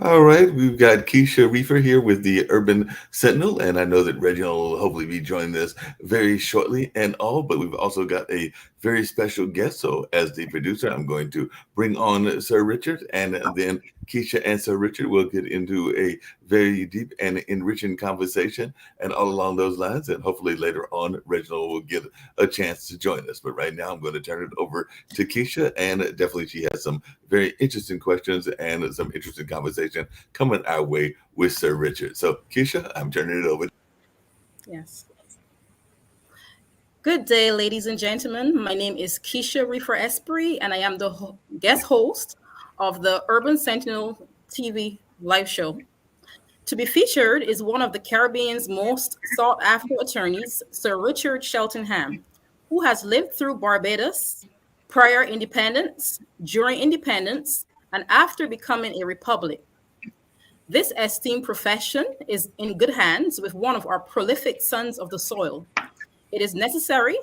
All right, we've got Keisha Reefer here with the Urban Sentinel, and I know that Reginald will hopefully be joining us very shortly and all, but we've also got a very special guest. So, as the producer, I'm going to bring on Sir Richard, and then Keisha and Sir Richard will get into a very deep and enriching conversation, and all along those lines. And hopefully later on, Reginald will get a chance to join us. But right now, I'm going to turn it over to Keisha, and definitely she has some very interesting questions and some interesting conversation coming our way with Sir Richard. So, Keisha, I'm turning it over. Yes. Good day, ladies and gentlemen. My name is Keisha Reefer Esprit, and I am the guest host of the Urban Sentinel TV live show. To be featured is one of the Caribbean's most sought after attorneys, Sir Richard Cheltenham, who has lived through Barbados, prior independence, during independence, and after becoming a republic. This esteemed profession is in good hands with one of our prolific sons of the soil. It is necessary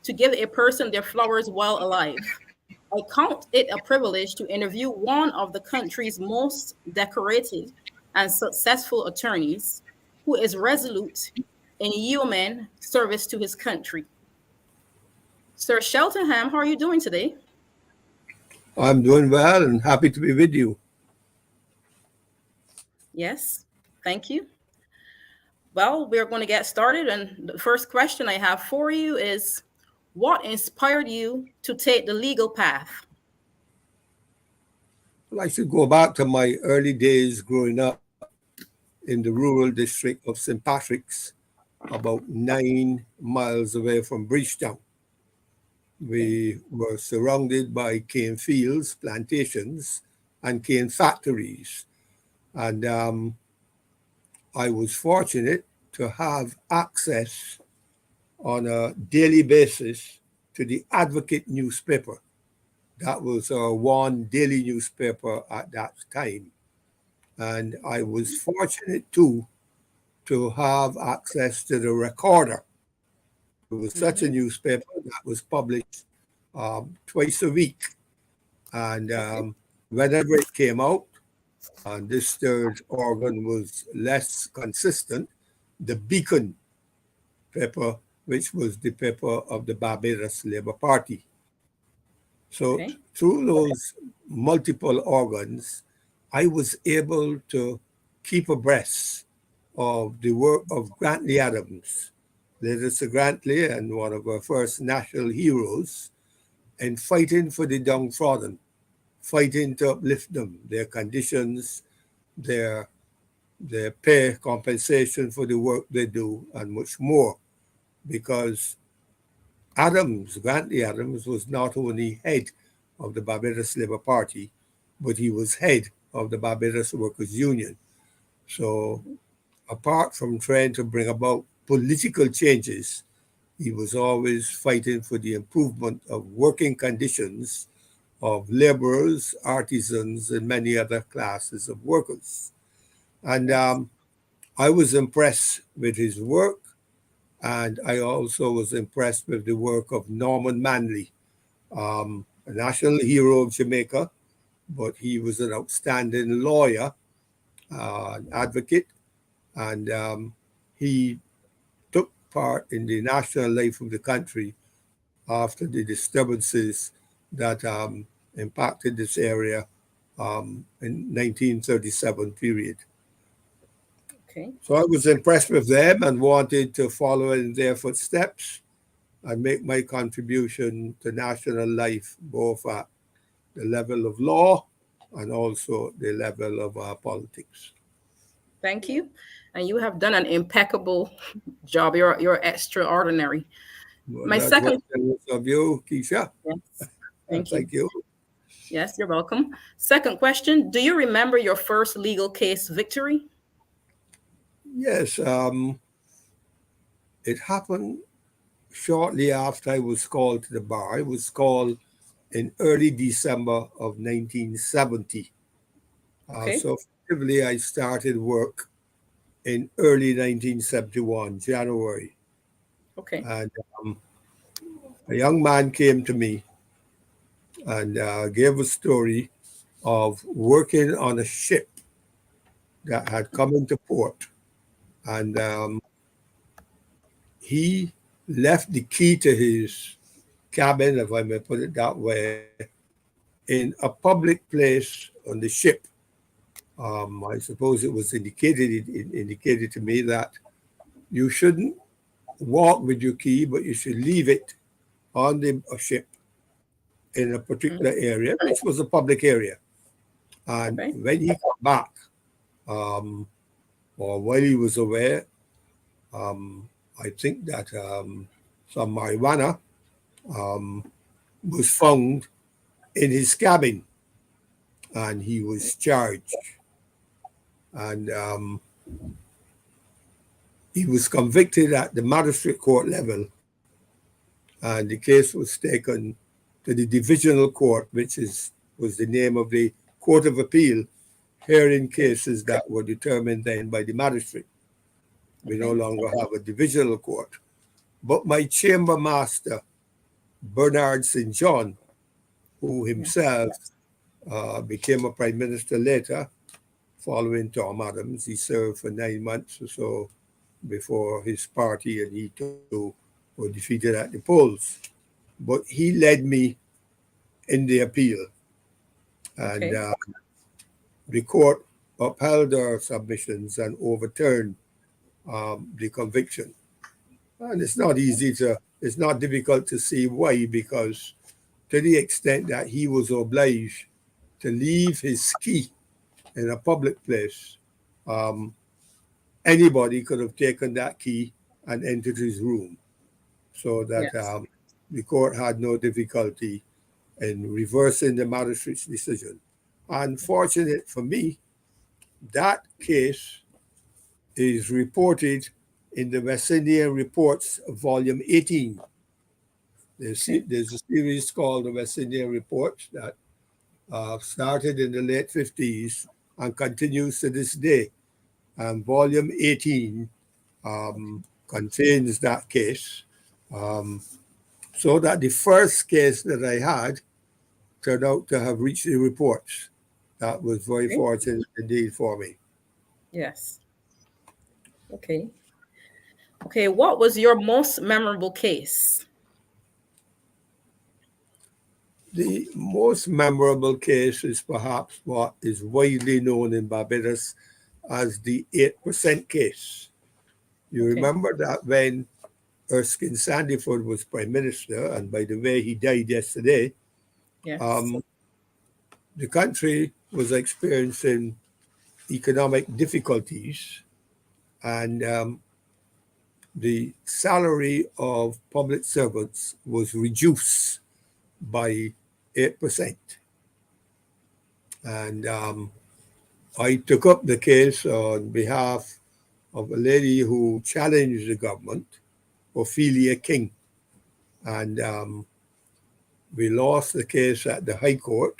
to give a person their flowers while alive. I count it a privilege to interview one of the country's most decorated and successful attorneys who is resolute in yeoman service to his country. Sir Cheltenham, how are you doing today? I'm doing well and happy to be with you. Yes, thank you. Well, we're going to get started. And the first question I have for you is, what inspired you to take the legal path? I'd like to go back to my early days growing up in the rural district of St. Patrick's, about 9 miles away from Bridgetown. We were surrounded by cane fields, plantations, and cane factories. And I was fortunate to have access on a daily basis to the Advocate newspaper. That was our one daily newspaper at that time. And I was fortunate too to have access to the Recorder. It was such a Mm-hmm. newspaper that was published twice a week. And Okay. whenever it came out, and this third organ was less consistent, the Beacon paper, which was the paper of the Barbados Labour Party. So Okay. through those multiple organs, I was able to keep abreast of the work of Grantley Adams, later Sir Grantley and one of our first national heroes, in fighting for the downtrodden, fighting to uplift them, their conditions, their their pay, compensation for the work they do, and much more. Because Grantley Adams, was not only head of the Barbados Labour Party, but he was head of the Barbados Workers' Union. So, apart from trying to bring about political changes, he was always fighting for the improvement of working conditions of laborers, artisans, and many other classes of workers. And Yes. I was impressed with his work, and I also was impressed with the work of Norman Manley, a national hero of Jamaica, but he was an outstanding lawyer, an advocate, and he took part in the national life of the country after the disturbances that impacted this area in 1937 period. Okay. So I was impressed with them and wanted to follow in their footsteps and make my contribution to national life, both at the level of law and also the level of politics. Thank you. And you have done an impeccable job. You're extraordinary. Well, My that's what second I was of you, Keisha. Yes. Thank you. Thank you. Yes, you're welcome. Second question. Do you remember your first legal case victory? Yes, it happened shortly after I was called to the bar. I was called in early December of 1970. Okay. So effectively, I started work in early 1971, January. Okay. And a young man came to me and gave a story of working on a ship that had come into port, and he left the key to his cabin, if I may put it that way, in a public place on the ship. I suppose it was it indicated to me that you shouldn't walk with your key, but you should leave it on the ship in a particular area, which was a public area. And Okay. when he got back, um, or while he was away, I think that some marijuana um, was found in his cabin, and he was charged. And he was convicted at the magistrate court level, and the case was taken to the divisional court, which was the name of the court of appeal, hearing cases that were determined then by the magistrate. We no Okay. longer have a divisional court. But my chamber master, Bernard St. John, who Yes. himself became a prime minister later, following Tom Adams, he served for 9 months or so before his party and he too were defeated at the polls. But he led me in the appeal, and Okay. the court upheld our submissions and overturned the conviction. And it's not difficult to see why, because to the extent that he was obliged to leave his key in a public place, um, anybody could have taken that key and entered his room. So that Yes. the court had no difficulty in reversing the magistrate's decision. Unfortunate for me, that case is reported in the West Indian Reports, Volume 18. Okay. There's a series called the West Indian Reports that started in the late 50s and continues to this day. And Volume 18 contains that case. So that the first case that I had turned out to have reached the reports. That was very Okay. fortunate indeed for me. Yes. Okay. Okay. What was your most memorable case? The most memorable case is perhaps what is widely known in Barbados as the 8% case. You Okay. remember that when Erskine Sandyford was prime minister, and by the way, he died yesterday, Yes. um, the country was experiencing economic difficulties, and the salary of public servants was reduced by 8%. And I took up the case on behalf of a lady who challenged the government, Ophelia King. And we lost the case at the High Court.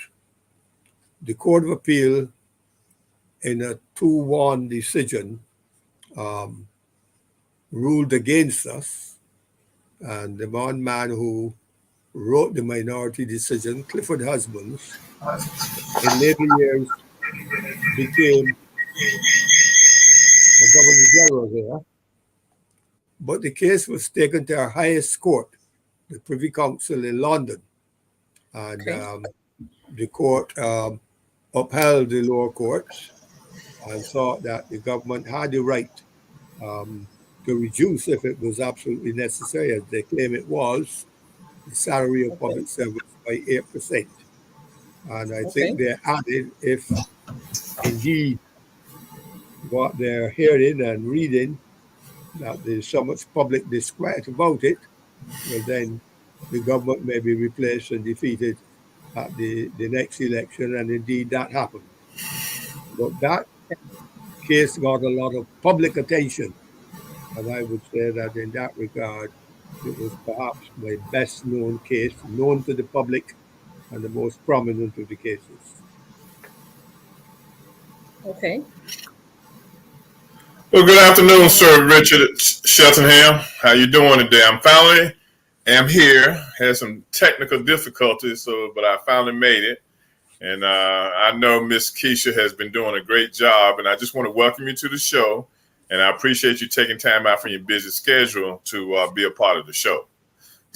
The Court of Appeal, in a 2-1 decision, um, ruled against us. And the one man who wrote the minority decision, Clifford Husbands, in later years became a governor general here. But the case was taken to our highest court, the Privy Council in London. And Okay. the court upheld the lower courts and thought that the government had the right to reduce, if it was absolutely necessary, as they claim it was, the salary of Okay. public servants by 8%. And I think Okay. they added, if indeed what they're hearing and reading, that there's so much public disquiet about it, well, then the government may be replaced and defeated at the next election. And indeed, that happened. But that case got a lot of public attention. And I would say that in that regard, it was perhaps my best known case, known to the public, and the most prominent of the cases. Okay. Well, good afternoon, Sir Richard Sheltonham. How you doing today? I'm finally am here. Had some technical difficulties, but I finally made it. And I know Miss Keisha has been doing a great job, and I just want to welcome you to the show. And I appreciate you taking time out from your busy schedule to be a part of the show.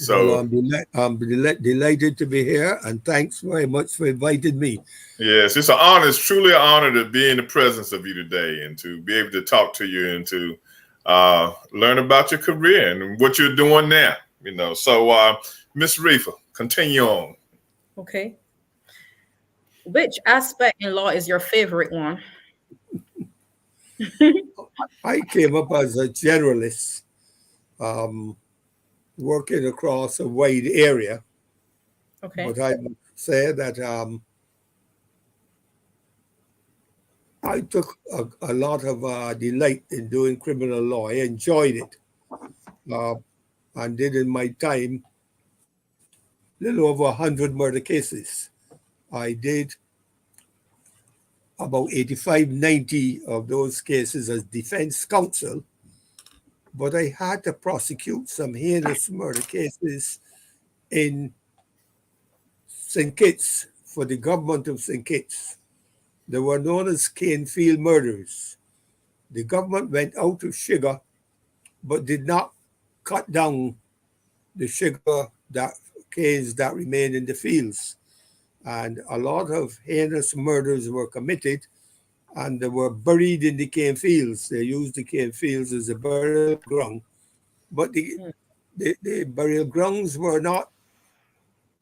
Well, So, delighted to be here, and thanks very much for inviting me. yes, it's an honor. It's truly an honor to be in the presence of you today and to be able to talk to you and to learn about your career and what you're doing now. So Miss Reefer, continue on. Okay. Which aspect in law is your favorite one? I came up as a generalist, um, working across a wide area, Okay. but I would say that I took a lot of delight in doing criminal law. I enjoyed it, uh, and did in my time little over 100 murder cases. I did about 85, 90 of those cases as defense counsel, but I had to prosecute some heinous murder cases in St. Kitts for the government of St. Kitts. They were known as Canefield murders. The government went out of sugar, but did not cut down the sugar that canes that remained in the fields. And a lot of heinous murders were committed, and they were buried in the cane fields. They used the cane fields as a burial ground, but the burial grounds were not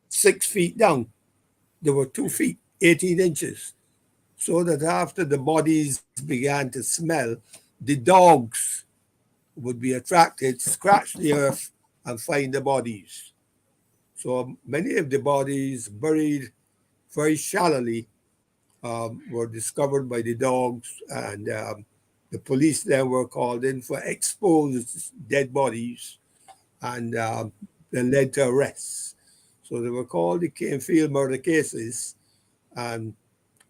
6 feet down. They were 2 feet, 18 inches. So that after the bodies began to smell, the dogs would be attracted, scratch the earth, and find the bodies. So many of the bodies buried very shallowly were discovered by the dogs, and the police then were called in for exposed dead bodies, and then led to arrests. So they were called the Canefield murder cases, and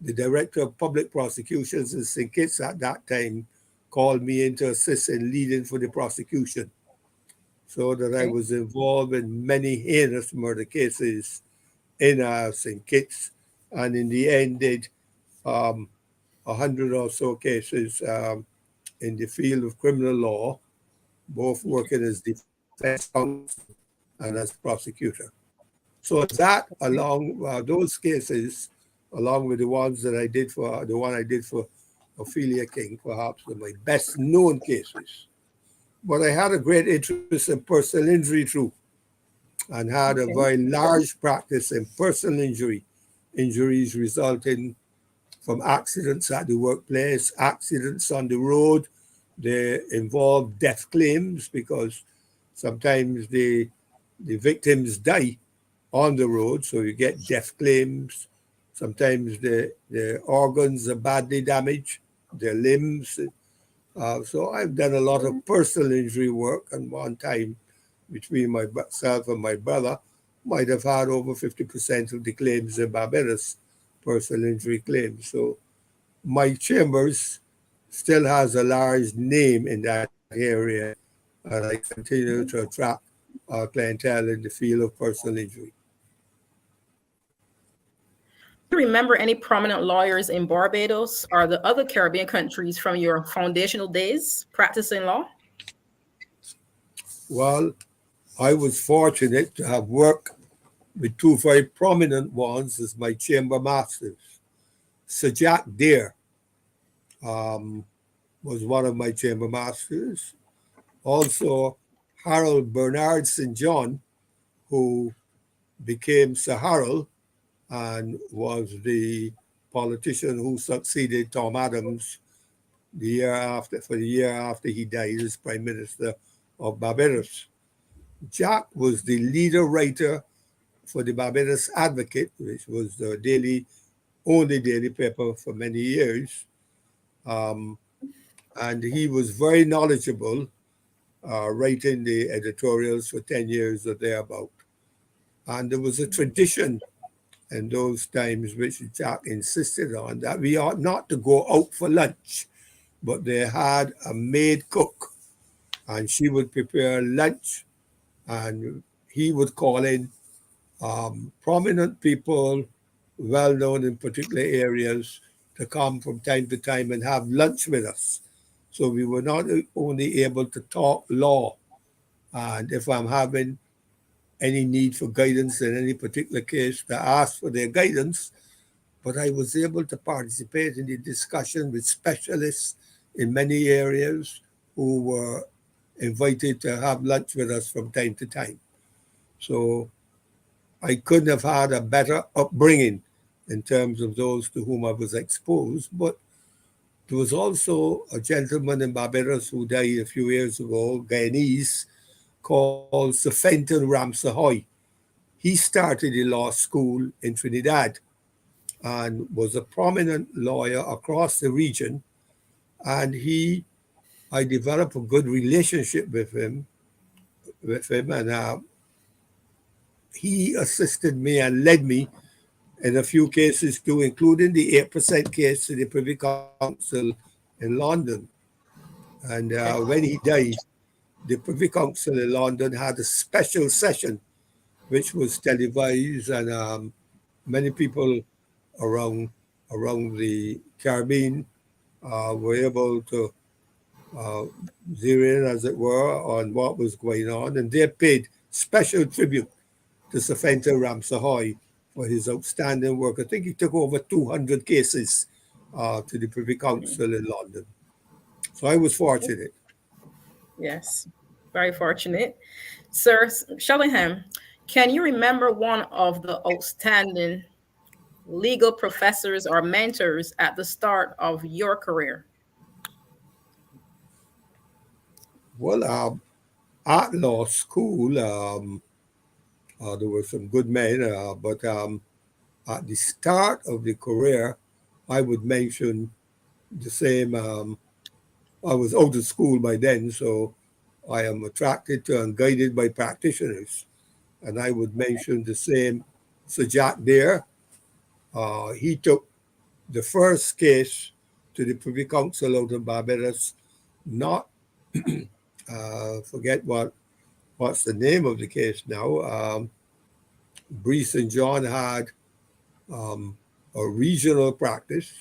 the director of public prosecutions in St. Kitts at that time called me in to assist in leading for the prosecution, so that I Okay. was involved in many heinous murder cases in St. Kitts, and in the end did 100 or so cases in the field of criminal law, both working as defense counsel and as prosecutor. So that, along those cases, along with the ones that I did for the one I did for Ophelia King, perhaps are my best known cases. But I had a great interest in personal injury too, and had a Okay. very large practice in personal injuries resulting from accidents at the workplace, accidents on the road. They involve death claims because sometimes the victims die on the road, so you get death claims. Sometimes the organs are badly damaged, their limbs. So I've done a lot of personal injury work, and one time between myself and my brother, might have had over 50% of the claims in Barbados, personal injury claims. So my chambers still has a large name in that area, and I continue to attract clientele in the field of personal injury. Do you remember any prominent lawyers in Barbados or the other Caribbean countries from your foundational days practicing law? Well, I was fortunate to have worked with two very prominent ones as my chamber masters. Sir Jack Deere um, was one of my chamber masters. Also, Harold Bernard St. John, who became Sir Harold and was the politician who succeeded Tom Adams the year after he died as Prime Minister of Barbados. Jack was the leader writer for the Barbados Advocate, which was the only daily paper for many years. Um, and he was very knowledgeable, writing the editorials for 10 years or thereabout. And there was a tradition in those times which Jack insisted on, that we ought not to go out for lunch, but they had a maid cook, and she would prepare lunch, and he would call in prominent people well known in particular areas to come from time to time and have lunch with us. So we were not only able to talk law, and if I'm having any need for guidance in any particular case, to ask for their guidance, but I was able to participate in the discussion with specialists in many areas who were invited to have lunch with us from time to time. So I couldn't have had a better upbringing in terms of those to whom I was exposed. But there was also a gentleman in Barbados who died a few years ago, Guyanese, called Sir Fenton Ramsahoy. He started a law school in Trinidad and was a prominent lawyer across the region. And I developed a good relationship with him, and he assisted me and led me in a few cases too, including the 8% case to the Privy Council in London. And Okay. when he died, the Privy Council in London had a special session which was televised, and many people around the Caribbean were able to uh, zero in, as it were, on what was going on, and they paid special tribute to Safenta Ramsahoy for his outstanding work. I think he took over 200 cases to the Privy Council in London. So I was fortunate. Yes, very fortunate. Sir Shellingham, can you remember one of the outstanding legal professors or mentors at the start of your career? Well, at law school, there were some good men, but at the start of the career, I would mention the same. I was out of school by then, so I am attracted to and guided by practitioners. And I would mention the same Sir Jack Dare. He took the first case to the Privy Council out of Barbados, not forget what's the name of the case now. Brees and John had um, a regional practice.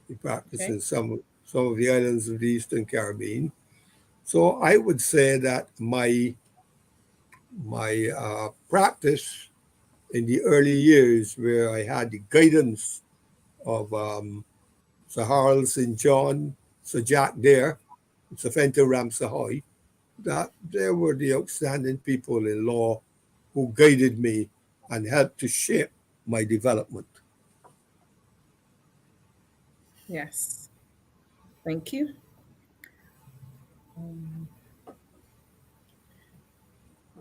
He practiced Okay. in some of the islands of the Eastern Caribbean. So I would say that my practice in the early years, where I had the guidance of Sir Harold St. John, Sir Jack Dare, Sir Fenton Ramsahoy, that they were the outstanding people in law who guided me and helped to shape my development. Yes. Thank you.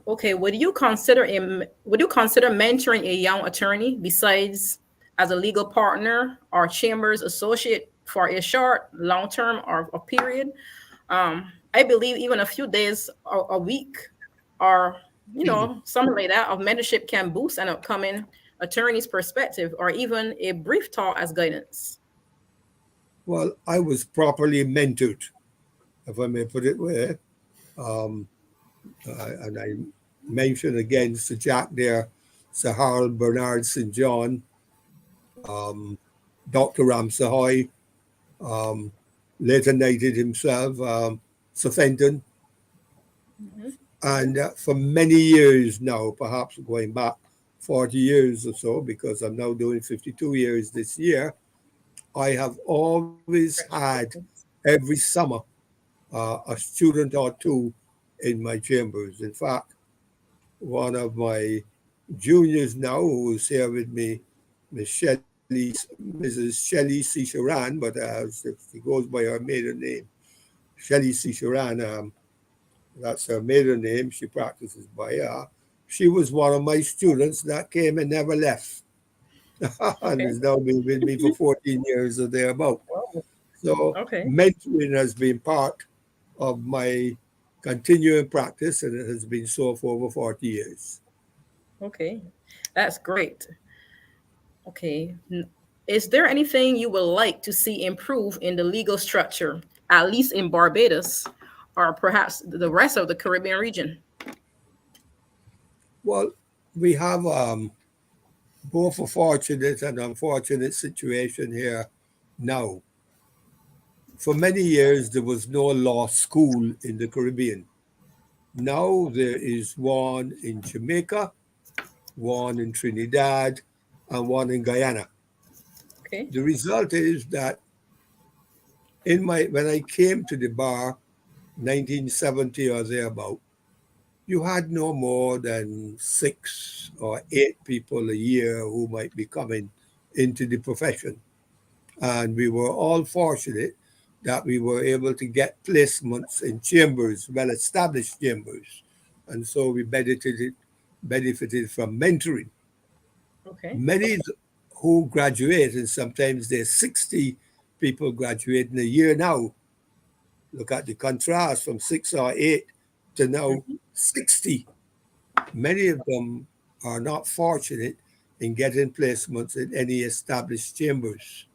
Okay, would you consider mentoring a young attorney besides as a legal partner or chambers associate for a short, long term, or a period? I believe even a few days or a week or something like that of mentorship can boost an upcoming attorney's perspective or even a brief talk as guidance. Well, I was properly mentored, if I may put it way. Um, and I mentioned again Sir Jack there, Sir Harold Bernard St. John, Dr. Ramsahoy, um, later knighted himself, Sir Fenton. Mhm. And for many years now, perhaps going back 40 years or so, because I'm now doing 52 years this year, I have always had every summer a student or two in my chambers. In fact, one of my juniors now who is here with me, Mrs. Shelley C. Sharan, but she goes by her maiden name, Shelley C. Sharan. That's her maiden name. She practices by her. She was one of my students that came and never left, and Okay. has now been with me for 14 years or thereabout. Well, So okay. mentoring has been part of my continuing practice, and it has been so for over 40 years. Okay. That's great. Okay. Is there anything you would like to see improve in the legal structure, at least in Barbados, or perhaps the rest of the Caribbean region? Well, we have both a fortunate and unfortunate situation here now. For many years, there was no law school in the Caribbean. Now there is one in Jamaica, one in Trinidad, and one in Guyana. Okay. The result is that when I came to the bar, 1970 or thereabout, you had no more than 6 or 8 people a year who might be coming into the profession. And we were all fortunate that we were able to get placements in chambers, well established chambers. And so we benefited from mentoring. Okay. Many who graduate, and sometimes there's 60 people graduating a year now. Look at the contrast from 6 or 8 to now Mhm. 60. Many of them are not fortunate in getting placements in any established chambers.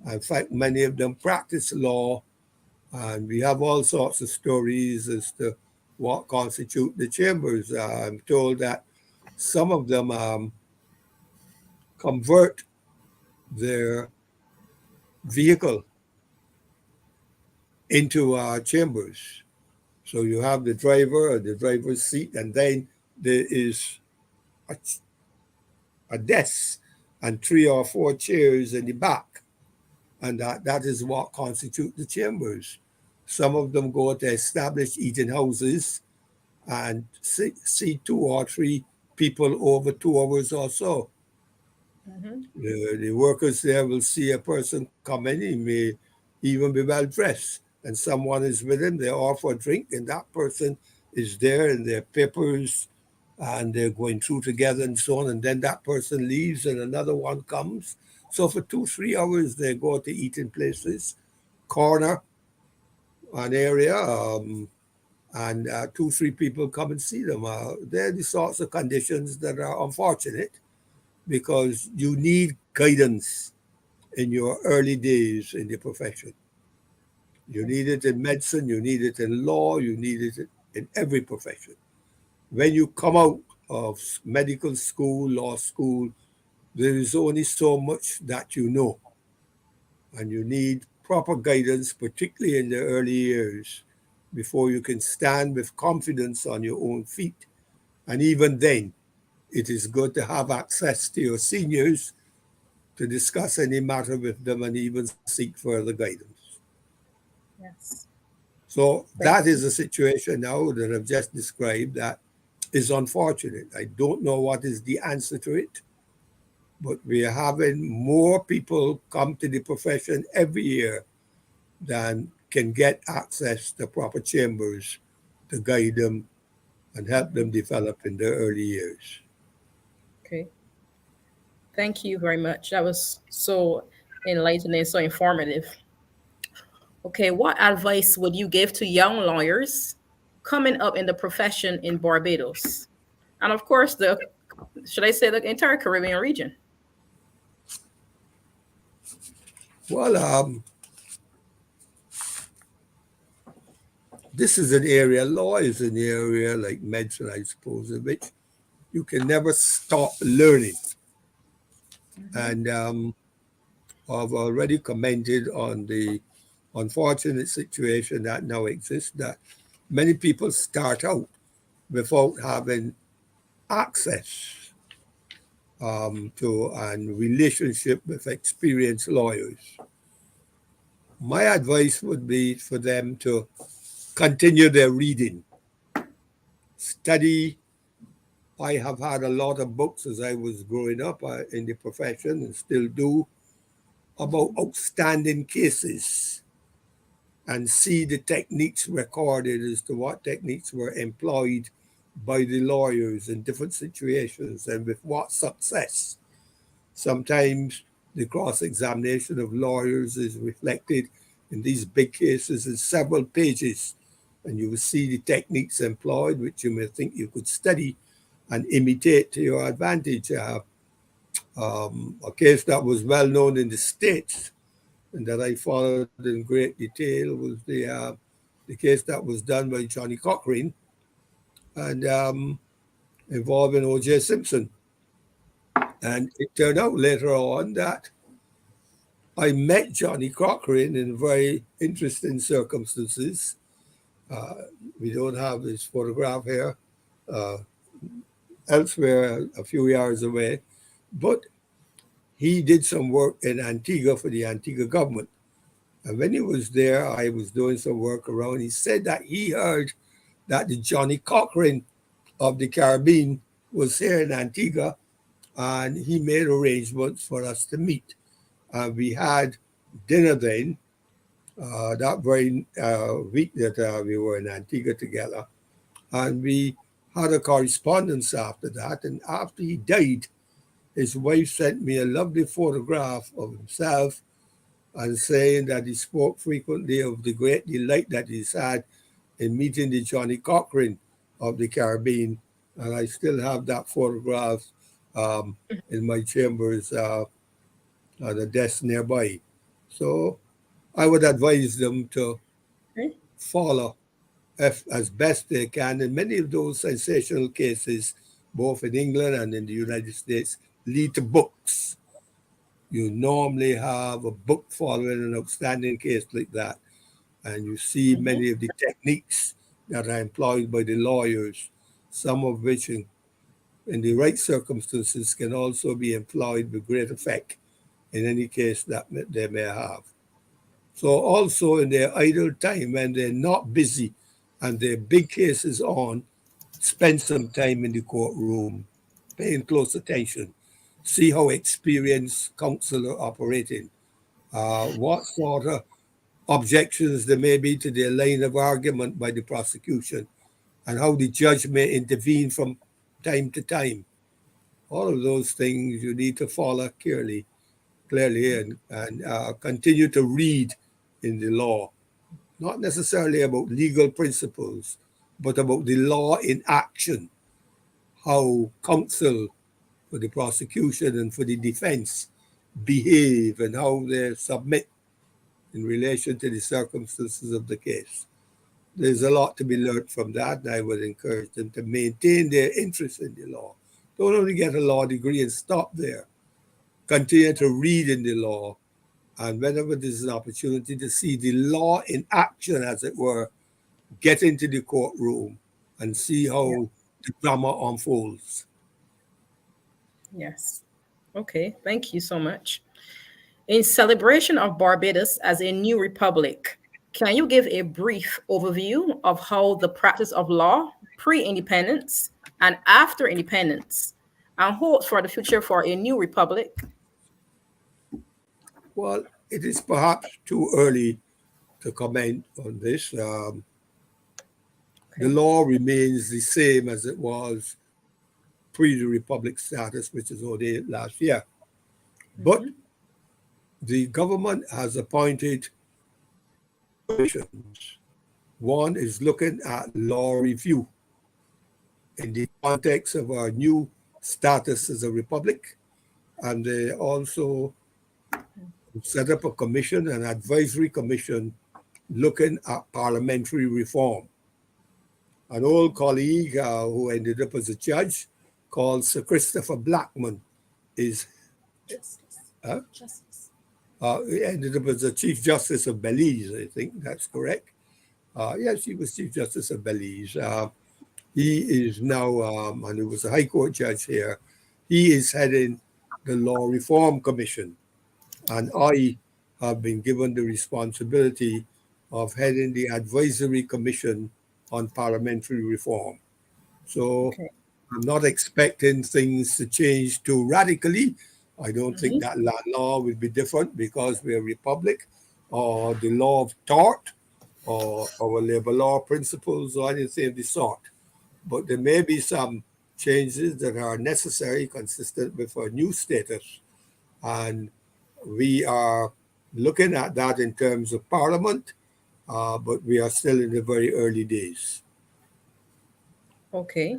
In fact, many of them practice law, and we have all sorts of stories as to what constitute the chambers. I'm told that some of them convert their vehicle into chambers. So you have the driver or the driver's seat, and then there is a, a desk and 3 or 4 chairs in the back. And that is what constitutes the chambers. Some of them go to established eating houses and see 2 or 3 people over 2 hours or so. Mhm. The workers there will see a person come in, he may even be well dressed, and someone is with him, they offer a drink, and that person is there in their papers and they're going through together and so on. And then that person leaves and another one comes. So for 2, 3 hours, they go to eating places, corner an area, and 2, 3 people come and see them. They're the sorts of conditions that are unfortunate because you need guidance in your early days in the profession. You need it in medicine, you need it in law, you need it in every profession. When you come out of medical school, law school, there is only so much that you know, and you need proper guidance, particularly in the early years, before you can stand with confidence on your own feet. And even then, it is good to have access to your seniors to discuss any matter with them and even seek further guidance. Yes. So Thank that is you. a situation now that I've just described that is unfortunate. I don't know what is the answer to it, but we are having more people come to the profession every year than can get access to proper chambers to guide them and help them develop in their early years. Okay. Thank you very much. That was so enlightening, so informative. Okay, what advice would you give to young lawyers coming up in the profession in Barbados? And of course, the should I say the entire Caribbean region? Well, this is an area, law is an area like medicine, I suppose, in which you can never stop learning. Mhm. And I've already commented on the unfortunate situation that now exists that many people start out without having access to and relationship with experienced lawyers. My advice would be for them to continue their reading, study. I have had a lot of books as I was growing up in the profession and still do about outstanding cases and see the techniques recorded as to what techniques were employed by the lawyers in different situations and with what success. Sometimes the cross examination of lawyers is reflected in these big cases in several pages, and you will see the techniques employed, which you may think you could study and imitate to your advantage. A case that was well known in the States and that I followed in great detail was the case that was done by Johnny Cochran and involving O.J. Simpson. And it turned out later on that I met Johnny Cochrane in very interesting circumstances. Uh, we don't have his photograph here, uh, elsewhere a few yards away, but he did some work in Antigua for the Antigua government. And when he was there, I was doing some work around. He said that he heard that the Johnny Cochrane of the Caribbean was here in Antigua, and he made arrangements for us to meet. We had dinner then, that very week that we were in Antigua together. And we had a correspondence after that. And after he died, his wife sent me a lovely photograph of himself and saying that he spoke frequently of the great delight that he's had in meeting the Johnny Cochrane of the Caribbean. And I still have that photograph in my chambers on the desk nearby. So I would advise them to Okay. follow as best they can. And many of those sensational cases, both in England and in the United States, lead to books. You normally have a book following an outstanding case like that. And you see many of the techniques that are employed by the lawyers, some of which in the right circumstances can also be employed with great effect in any case that they may have. So also in their idle time, when they're not busy and their big cases on, spend some time in the courtroom, paying close attention, see how experienced counsel are operating, what sort of objections there may be to their line of argument by the prosecution, and how the judge may intervene from time to time. All of those things you need to follow clearly and continue to read in the law, not necessarily about legal principles, but about the law in action, how counsel for the prosecution and for the defense behave and how they submit in relation to the circumstances of the case. There's a lot to be learned from that, and I would encourage them to maintain their interest in the law. Don't only get a law degree and stop there. Continue to read in the law, and whenever there's an opportunity to see the law in action, as it were, get into the courtroom and see how the drama unfolds. Yes. Okay. Thank you so much. In celebration of Barbados as a new republic, can you give a brief overview of how the practice of law pre-independence and after independence and hopes for the future for a new republic? Well, it is perhaps too early to comment on this. The law remains the same as it was pre the republic status, which is ordained last year. But the government has appointed commissions. One is looking at law review in the context of our new status as a republic. And they also set up a commission, an advisory commission, looking at parliamentary reform. An old colleague who ended up as a judge called Sir Christopher Blackman is he ended up as the Chief Justice of Belize, I think that's correct. Yes, he was Chief Justice of Belize. He is now, and he was a High Court judge here, he is heading the Law Reform Commission. And I have been given the responsibility of heading the Advisory Commission on Parliamentary Reform. So I'm not expecting things to change too radically. I don't think that land law will be different because we're a republic, or the law of tort, or our labor law principles, or anything of the sort. But there may be some changes that are necessary, consistent with our new status. And we are looking at that in terms of Parliament, but we are still in the very early days. Okay.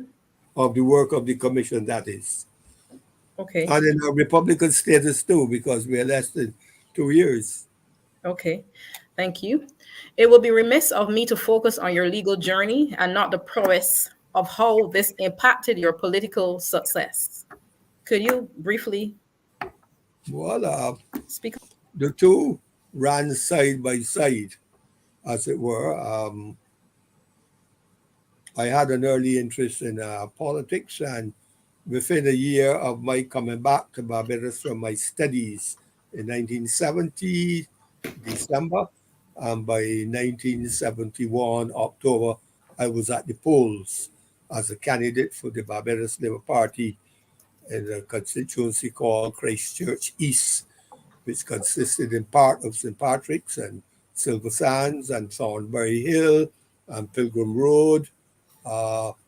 Of the work of the commission, that is. Okay. And in our Republican status too, because we are less than 2 years. Okay. Thank you. It will be remiss of me to focus on your legal journey and not the prowess of how this impacted your political success. Could you briefly Well, speak? the two ran side by side, as it were. I had an early interest in politics, and within a year of my coming back to Barbados from my studies in 1970, December, and by 1971, October, I was at the polls as a candidate for the Barbados Labour Party in a constituency called Christchurch East, which consisted in part of St. Patrick's and Silver Sands and Thornbury Hill and Pilgrim Road,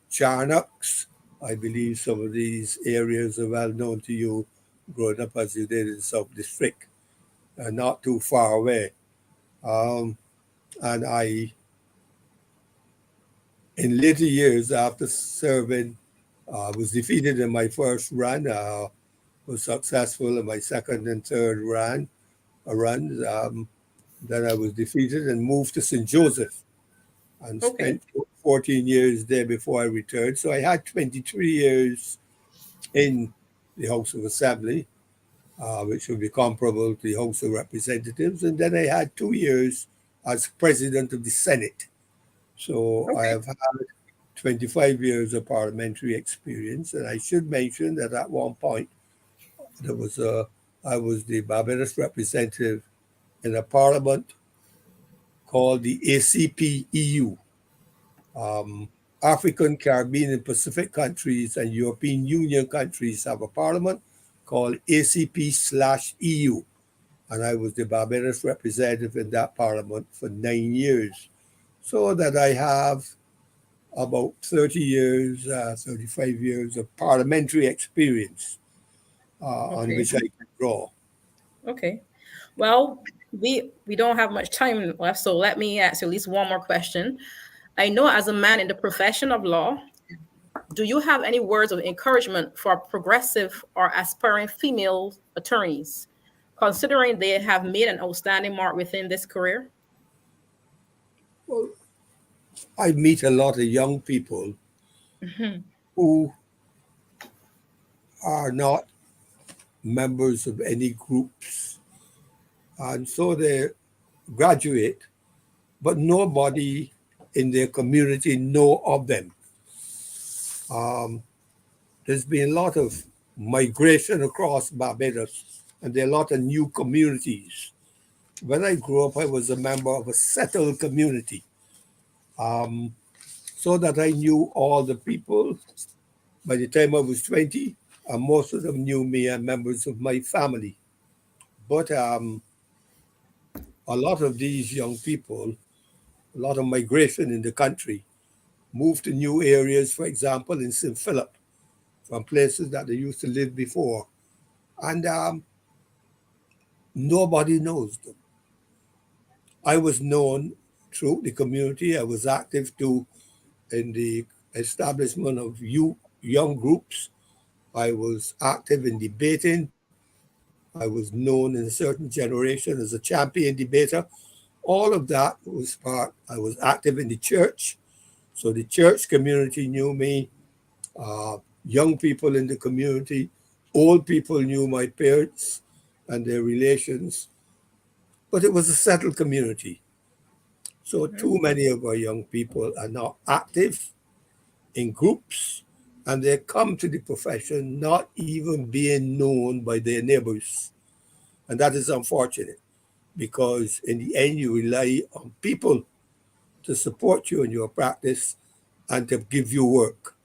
Charnock's. I believe some of these areas are well known to you growing up as you did in South District, not too far away. And I, in later years after serving, was defeated in my first run, was successful in my second and third runs. Then I was defeated and moved to St. Joseph and Okay. spent 14 years there before I returned. So I had 23 years in the House of Assembly, which would be comparable to the House of Representatives. And then I had 2 years as President of the Senate. So I Okay. have had 25 years of parliamentary experience. And I should mention that at one point, I was the Barbados representative in a parliament called the ACP EU. African, Caribbean, and Pacific countries and European Union countries have a parliament called ACP/EU. And I was the Barbados representative in that parliament for 9 years. So that I have about 30 years, 35 years of parliamentary experience on Okay. which I can draw. Okay. Well, we don't have much time left, so let me ask you at least one more question. I know as a man in the profession of law, do you have any words of encouragement for progressive or aspiring female attorneys, considering they have made an outstanding mark within this career? Well, I meet a lot of young people who are not members of any groups. And so they graduate, but nobody in their community know of them. There's been a lot of migration across Barbados, and there are a lot of new communities. When I grew up, I was a member of a settled community, so that I knew all the people. By the time I was 20, most of them knew me and members of my family. But a lot of these young people, a lot of migration in the country, moved to new areas, for example, in St. Philip, from places that they used to live before. And nobody knows them. I was known through the community. I was active too in the establishment of young groups. I was active in debating. I was known in a certain generation as a champion debater. All of that was part. I was active in the church. So the church community knew me. Young people in the community, old people knew my parents and their relations. But it was a settled community. So too many of our young people are not active in groups, and they come to the profession not even being known by their neighbors. And that is unfortunate, because in the end, you rely on people to support you in your practice and to give you work.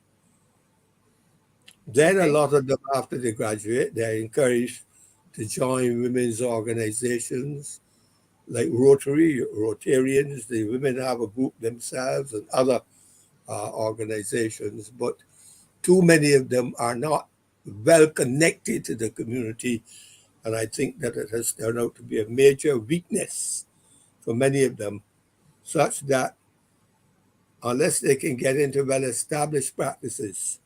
Then a Okay. lot of them, after they graduate, they're encouraged to join women's organizations like Rotarians. The women have a group themselves and other organizations, but too many of them are not well connected to the community. And I think that it has turned out to be a major weakness for many of them, such that unless they can get into well-established practices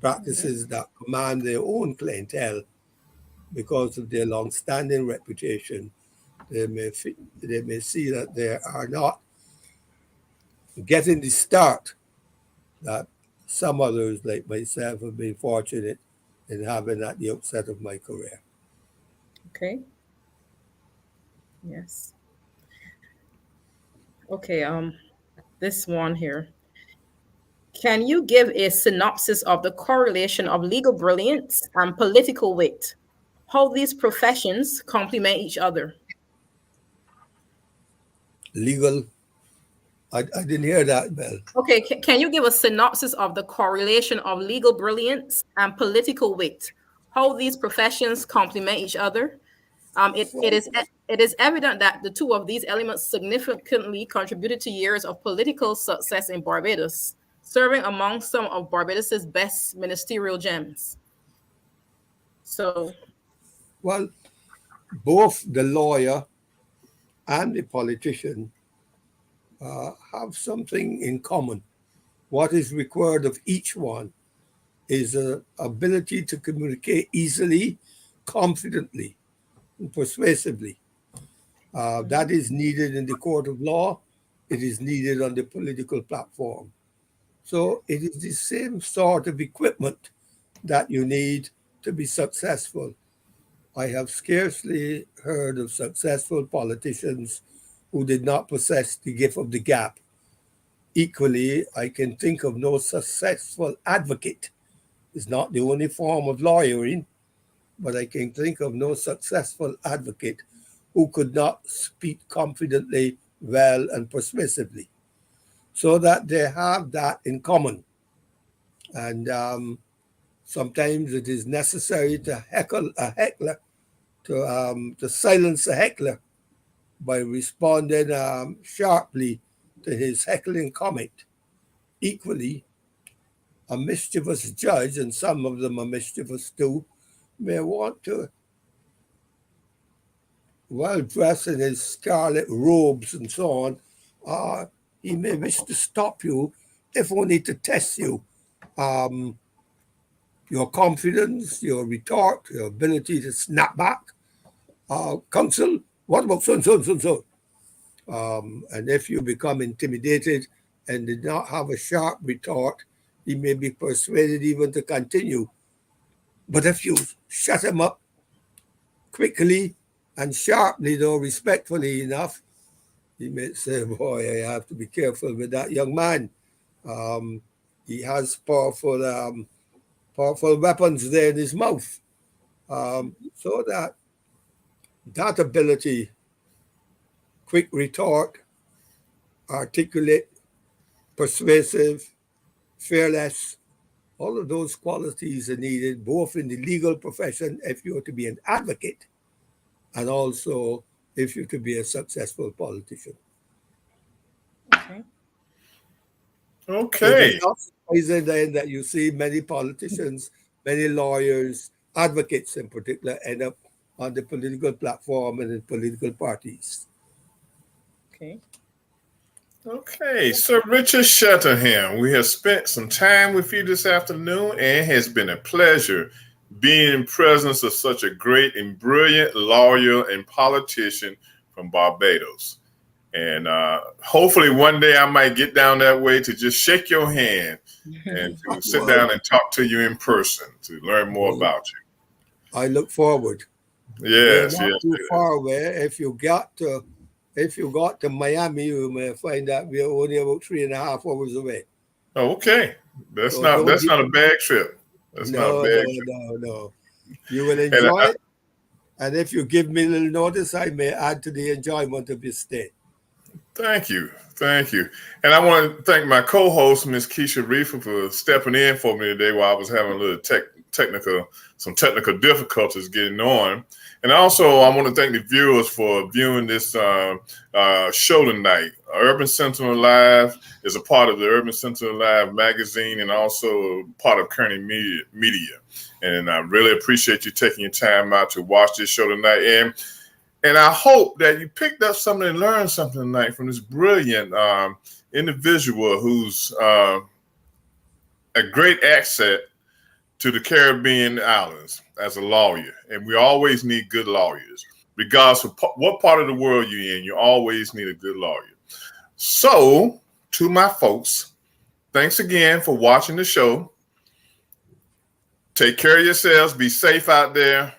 that command their own clientele because of their long-standing reputation, they may see that they are not getting the start that some others like myself have been fortunate in having at the outset of my career. Okay. Yes. Okay. This one here. Can you give a synopsis of the correlation of legal brilliance and political wit? How these professions complement each other? Legal, I didn't hear that, Bell. Okay, can you give a synopsis of the correlation of legal brilliance and political wit? How these professions complement each other? It is evident that the two of these elements significantly contributed to years of political success in Barbados, serving among some of Barbados's best ministerial gems. So, Well, both the lawyer and the politician have something in common. What is required of each one is an ability to communicate easily, confidently, and persuasively. That is needed in the court of law. It is needed on the political platform. So it is the same sort of equipment that you need to be successful. I have scarcely heard of successful politicians who did not possess the gift of the gab. Equally, I can think of no successful advocate. It's not the only form of lawyering, but I can think of no successful advocate who could not speak confidently, well, and persuasively. So that they have that in common. And sometimes it is necessary to heckle a heckler, to silence a heckler by responding sharply to his heckling comment. Equally, a mischievous judge, and some of them are mischievous too, may want to, well dressed in his scarlet robes and so on, he may wish to stop you, if only to test you. Your confidence, your retort, your ability to snap back. Counsel, what about so and so and so and so? And if you become intimidated and did not have a sharp retort, he may be persuaded even to continue. But if you shut him up quickly and sharply, though respectfully enough, he may say, boy, I have to be careful with that young man. He has powerful weapons there in his mouth. So that ability, quick retort, articulate, persuasive, fearless, all of those qualities are needed both in the legal profession if you're to be an advocate and also if you're to be a successful politician. okay. So Okay. it's not surprising then that you see many politicians, many lawyers, advocates in particular, end up on the political platform and in political parties. Okay. Okay, Sir Richard Shetterham, we have spent some time with you this afternoon, and it has been a pleasure being in presence of such a great and brilliant lawyer and politician from Barbados. And hopefully one day I might get down that way to just shake your hand and to sit down and talk to you in person to learn more about you. I look forward. Yes, We're not yes. too far away. If you got to Miami, you may find that we're only about 3.5 hours away. Okay, that's So not a bad trip. That's not a bad trip. No. You will enjoy it, and if you give me a little notice, I may add to the enjoyment of your stay. Thank you. And I want to thank my co-host, Miss Keisha Reefer, for stepping in for me today while I was having a little technical difficulties getting on. And also, I want to thank the viewers for viewing this show tonight. Urban Sentinel Live is a part of the Urban Sentinel Live magazine and also part of Kearney Media. And I really appreciate you taking your time out to watch this show tonight. And I hope that you picked up something and learned something tonight from this brilliant individual who's a great asset to the Caribbean islands as a lawyer. And we always need good lawyers. Regardless of what part of the world you're in, you always need a good lawyer. So, to my folks, thanks again for watching the show. take care of yourselves. Be safe out there.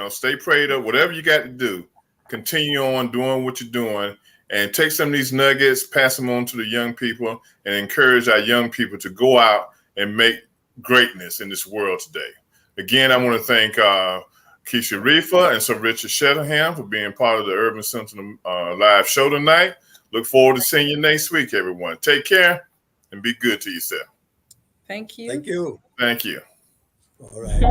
Stay prayed up. Whatever you got to do, continue on doing what you're doing, and take some of these nuggets, pass them on to the young people, and encourage our young people to go out and make greatness in this world today. Again, I want to thank Keisha Reefer and Sir Richard Shetterham for being part of the Urban Sentinel live show tonight. Look forward to seeing you next week, everyone. Take care and be good to yourself. Thank you. Thank you. Thank you. All right.